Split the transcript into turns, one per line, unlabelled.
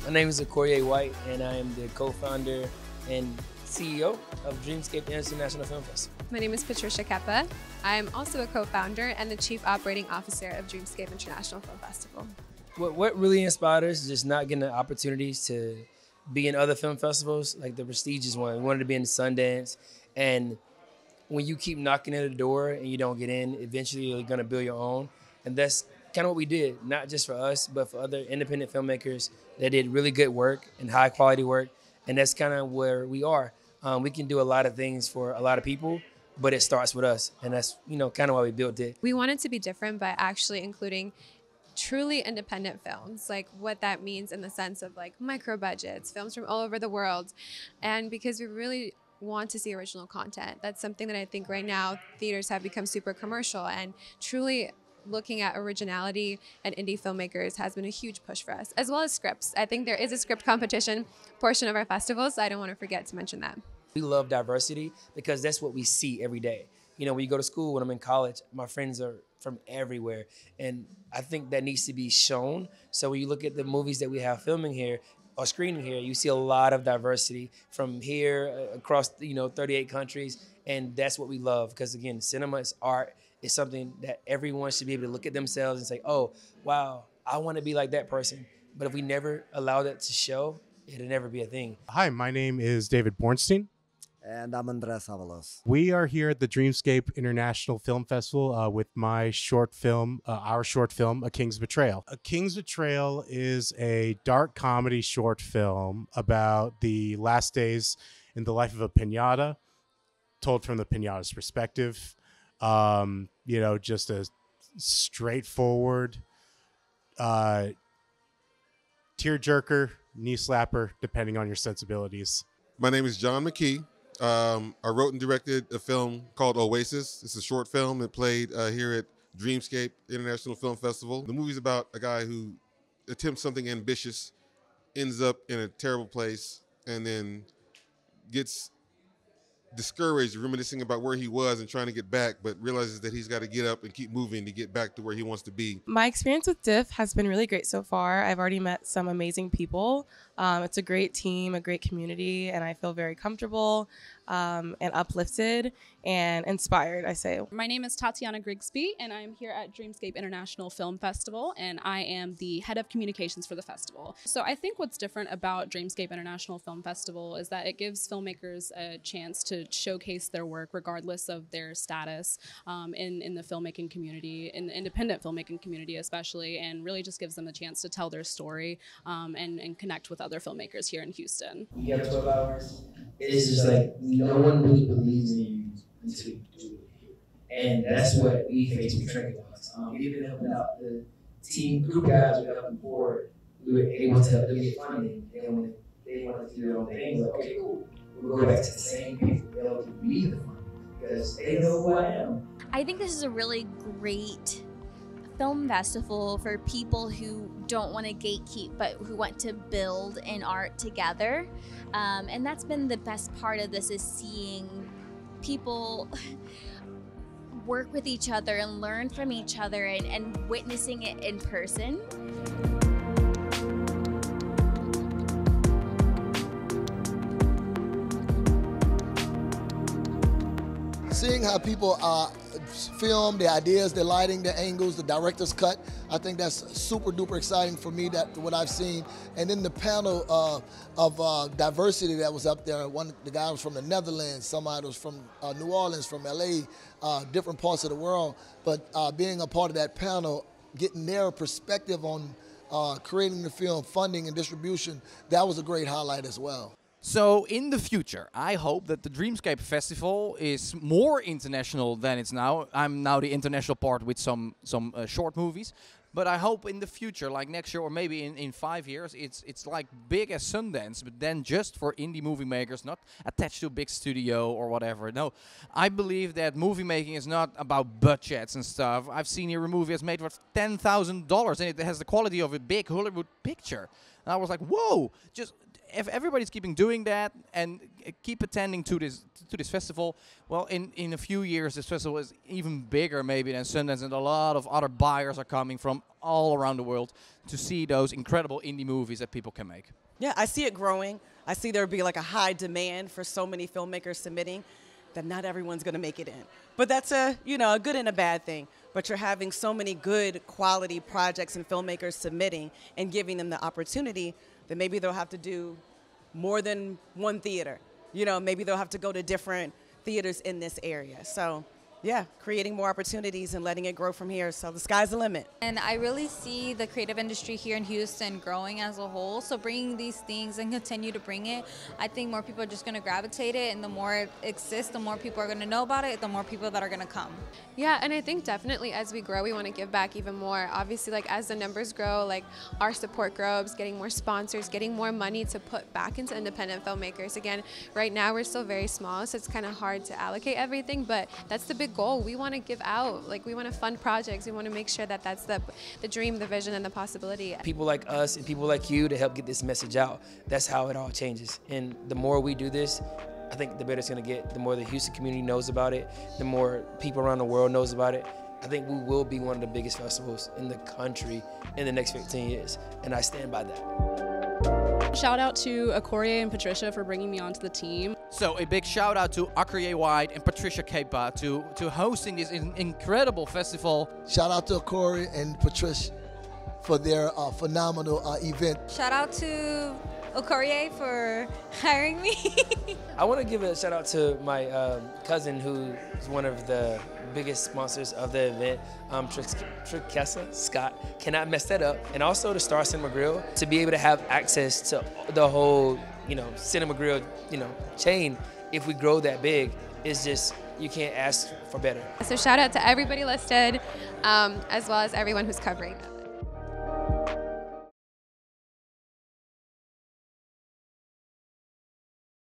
My name is Okoye White, and I am the co-founder and CEO of Dreamscape International Film Festival.
My name is Patricia Keppa. I am also a co-founder and the Chief Operating Officer of Dreamscape International Film Festival.
What really inspired us is just not getting the opportunities to be in other film festivals, like the prestigious one. We wanted to be in Sundance, and when you keep knocking at the door and you don't get in, eventually you're gonna build your own. And that's kind of what we did, not just for us, but for other independent filmmakers that did really good work and high quality work. And that's kind of where we are. We can do a lot of things for a lot of people, but it starts with us. And that's, kind of why we built it.
We wanted to be different by actually including truly independent films, like what that means in the sense of like micro budgets, films from all over the world. And because we really want to see original content. That's something that I think right now theaters have become super commercial, and truly looking at originality and indie filmmakers has been a huge push for us, as well as scripts. I think there is a script competition portion of our festival, so I don't want to forget to mention that.
We love diversity because that's what we see every day. When you go to school, when I'm in college, my friends are from everywhere, and I think that needs to be shown. So when you look at the movies that we have filming here, or screening here, you see a lot of diversity from here across 38 countries, and that's what we love, because again, cinema is art. It's something that everyone should be able to look at themselves and say, oh wow, I want to be like that person. But if we never allow that to show, it'll never be a thing.
Hi, my name is David Bornstein.
And I'm Andres Avalos.
We are here at the Dreamscape International Film Festival with my short film, our short film, A King's Betrayal. A King's Betrayal is a dark comedy short film about the last days in the life of a piñata, told from the piñata's perspective. Just a straightforward tearjerker, knee slapper, depending on your sensibilities.
My name is John McKee. I wrote and directed a film called Oasis. It's a short film that played here at Dreamscape International Film Festival. The movie's about a guy who attempts something ambitious, ends up in a terrible place, and then gets discouraged, reminiscing about where he was and trying to get back, but realizes that he's got to get up and keep moving to get back to where he wants to be.
My experience with DIFF has been really great so far. I've already met some amazing people. It's a great team, a great community, and I feel very comfortable and uplifted and inspired, I say.
My name is Tatiana Grigsby, and I'm here at Dreamscape International Film Festival, and I am the head of communications for the festival. So I think what's different about Dreamscape International Film Festival is that it gives filmmakers a chance to showcase their work regardless of their status in the filmmaking community, in the independent filmmaking community especially, and really just gives them a chance to tell their story and connect with other filmmakers here in Houston.
You have 12 hours. It's just like no one really believes in you until you do it. And that's what we face with Trinity Box. Even helping out the team, group guys we helping forward, we were able to help them get funding. And when they wanted to do their own thing, like, okay, cool. We'll go back to the same people. They'll give me the funding because they know who I am.
I think this is a really great film festival for people who don't want to gatekeep, but who want to build an art together. And that's been the best part of this, is seeing people work with each other and learn from each other and witnessing it in person.
Seeing how people film, the ideas, the lighting, the angles, the director's cut, I think that's super duper exciting for me, that what I've seen. And then the panel of diversity that was up there. The guy was from the Netherlands, somebody was from New Orleans, from LA, different parts of the world. But being a part of that panel, getting their perspective on creating the film, funding and distribution, that was a great highlight as well.
So in the future, I hope that the Dreamscape Festival is more international than it's now. I'm now the international part with some short movies. But I hope in the future, like next year or maybe in 5 years, it's like big as Sundance, but then just for indie movie makers, not attached to a big studio or whatever. No, I believe that movie making is not about budgets and stuff. I've seen here a movie that's made for $10,000 and it has the quality of a big Hollywood picture. And I was like, whoa, just if everybody's keeping doing that and keep attending to this festival, well, in a few years this festival is even bigger maybe than Sundance, and a lot of other buyers are coming from all around the world to see those incredible indie movies that people can make.
Yeah, I see it growing. I see there be like a high demand for so many filmmakers submitting that not everyone's going to make it in. But that's a good and a bad thing. But you're having so many good quality projects and filmmakers submitting and giving them the opportunity that maybe they'll have to do more than one theater. Maybe they'll have to go to different theaters in this area. So yeah, creating more opportunities and letting it grow from here. So the sky's the limit.
And I really see the creative industry here in Houston growing as a whole. So bringing these things and continue to bring it, I think more people are just going to gravitate it. And the more it exists, the more people are going to know about it, the more people that are going to come.
Yeah, and I think definitely as we grow, we want to give back even more. Obviously, like as the numbers grow, like our support grows, getting more sponsors, getting more money to put back into independent filmmakers. Again, right now we're still very small, so it's kind of hard to allocate everything, but that's the big goal. We want to give out, like we want to fund projects. We want to make sure that that's the dream, the vision, and the possibility.
People like us and people like you to help get this message out. That's how it all changes. And the more we do this, I think the better it's going to get. The more the Houston community knows about it, the more people around the world knows about it. I think we will be one of the biggest festivals in the country in the next 15 years, and I stand by that.
Shout out to Okorie and Patricia for bringing me onto the team.
So a big shout out to Okorie White and Patricia Kepa to hosting this incredible festival.
Shout out to Okorie and Patricia for their phenomenal event.
Shout out to Okorie for hiring me.
I want to give a shout out to my cousin, who is one of the biggest sponsors of the event, Trikessa Scott. Cannot mess that up. And also the Star Cinema Grill, to be able to have access to the whole, Cinema Grill, chain. If we grow that big, it's just, you can't ask for better.
So shout out to everybody listed, as well as everyone who's covering it.